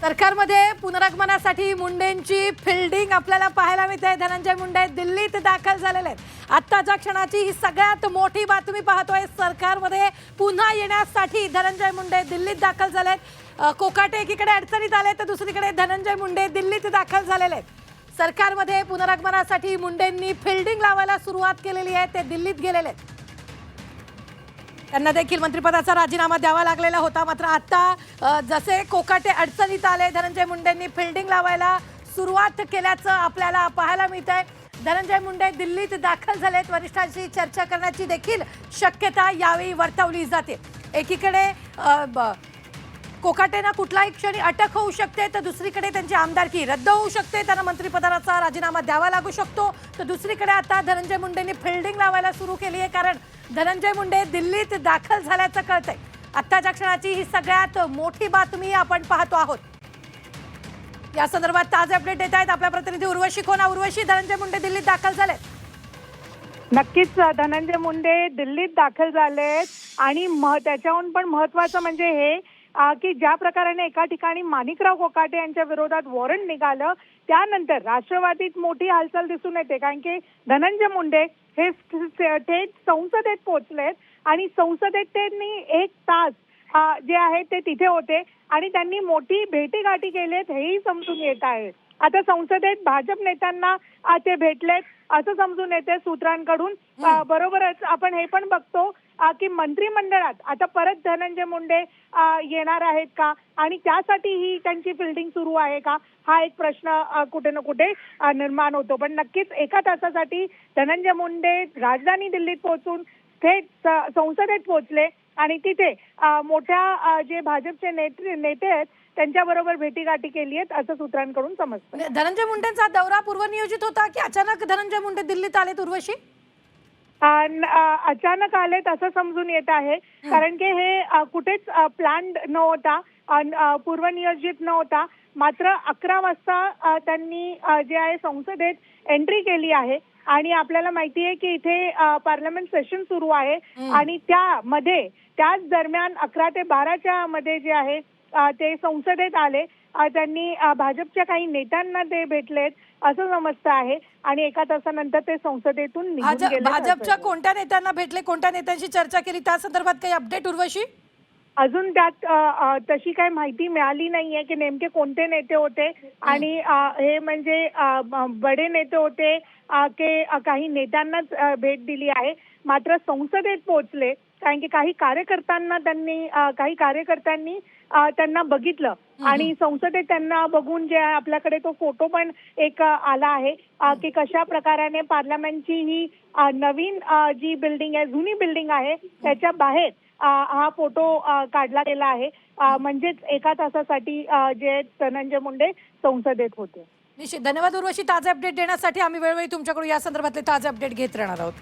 सरकारमध्ये पुनरागमनासाठी मुंडेंची फिल्डिंग आपल्याला पाहायला मिळते। धनंजय मुंडे दिल्लीत दाखल झालेले आहेत। आत्ताच्या क्षणाची ही सगळ्यात मोठी बातमी पाहतोय। सरकारमध्ये पुन्हा येण्यासाठी धनंजय मुंडे दिल्लीत दाखल झालेत। कोकाटे एकीकडे अडचणीत आले तर दुसरीकडे धनंजय मुंडे दिल्लीत दाखल झालेले आहेत। सरकारमध्ये पुनरागमनासाठी मुंडेंनी फिल्डिंग लावायला सुरुवात केलेली आहे। ते दिल्लीत गेलेले आहेत। त्यांना देखील मंत्रिपदाचा राजीनामा द्यावा लागलेला होता। मात्र आता जसे कोकाटे अडचणीत आले, धनंजय मुंडेंनी फिल्डिंग लावायला सुरुवात केल्याचं आपल्याला पाहायला मिळतंय। धनंजय मुंडे दिल्लीत दाखल झालेत। वरिष्ठांशी चर्चा करण्याची देखील शक्यता यावेळी वर्तवली जाते। एकीकडे कोकाटेंना कुठल्याही क्षणी अटक होऊ शकते तर दुसरीकडे त्यांची आमदारकी रद्द होऊ शकते, त्यांना मंत्रिपदाचा राजीनामा द्यावा लागू शकतो। तर दुसरीकडे आता धनंजय मुंडेंनी फिल्डिंग लावायला सुरू केली आहे, कारण धनंजय मुंडे दिल्लीत दाखल झाल्याचं कळतंय। आत्ताच्या क्षणाची ही सगळ्यात मोठी बातमी आपण पाहतो आहोत। या संदर्भात ताजे अपडेट देत आहेत आपल्या प्रतिनिधी उर्वशी खोना। उर्वशी, धनंजय मुंडे दिल्लीत दाखल झाले? नक्कीच धनंजय मुंडे दिल्लीत दाखल झालेत आणि त्याच्याहून पण महत्त्वाचं म्हणजे हे की ज्या प्रकाराने एका ठिकाणी माणिकराव कोकाटे यांच्या विरोधात वॉरंट निघालं, त्यानंतर राष्ट्रवादीत मोठी हालचाल दिसून येते। कारण की धनंजय मुंडे हे थेट संसदेत पोहोचलेत आणि संसदेत त्यांनी 1 तास जे आहे ते तिथे होते आणि त्यांनी मोठी भेटीगाठी केलीत हेही समजून येत आहे। आता संसदेत भाजप नेत्यांना ते भेटलेत असं समजून येते सूत्रांकडून। बरोबरच आपण हे पण बघतो की मंत्रिमंडळात आता परत धनंजय मुंडे येणार आहेत का आणि त्यासाठी ही त्यांची फिल्डिंग सुरू आहे का, हा एक प्रश्न कुठे ना कुठे निर्माण होतो। पण नक्कीच एका तासासाठी धनंजय मुंडे राजधानी दिल्लीत पोहोचून थेट संसदेत पोहोचले आणि तिथे मोठ्या जे भाजपचे नेते आहेत त्यांच्याबरोबर भेटीगाठी केली आहेत असं सूत्रांकडून समजतं। धनंजय मुंडेंचा दौरा पूर्वनियोजित होता की अचानक धनंजय मुंडे दिल्लीत आलेत उर्वशी? अचानक आलेत असं समजून येत आहे, कारण की हे कुठेच प्लॅन्ड नव्हता, पूर्वनियोजित नव्हता। मात्र 11 वाजता त्यांनी जे आहे संसदेत एंट्री केली आहे आणि आपल्याला माहिती आहे की इथे पार्लमेंट सेशन सुरू आहे आणि त्याच दरम्यान 11 ते 12च्या मध्ये जे आहे ते संसदेत आले। त्यांनी भाजपच्या काही नेत्यांना ते भेटलेत असं समजतं आहे आणि एका तासानंतर ते संसदेतून निघून गेले। भाजपच्या कोणत्या नेत्यांना भेटले, कोणत्या नेत्यांशी चर्चा केली, त्या संदर्भात काही अपडेट उर्वशी? अजून त्यात तशी काही माहिती मिळाली नाहीये की नेमके कोणते नेते होते आणि हे म्हणजे बडे नेते होते की काही नेत्यांनाच भेट दिली आहे। मात्र संसदेत पोहोचले कारण की काही कार्यकर्त्यांनी त्यांना बघितलं आणि संसदेत त्यांना बघून जे आपल्याकडे तो फोटो पण एक आला आहे की कशा प्रकाराने पार्लमेंटची ही नवीन जी बिल्डिंग आहे, जुनी बिल्डिंग आहे, त्याच्या बाहेर हा फोटो काढला गेला आहे। म्हणजेच एका तासासाठी जे धनंजय मुंडे संसदेत होते। निश्चित धन्यवाद उर्वशी ताजे अपडेट देण्यासाठी। आम्ही वेळोवेळी तुमच्याकडून या संदर्भातले ताजे अपडेट घेत राहणार आहोत।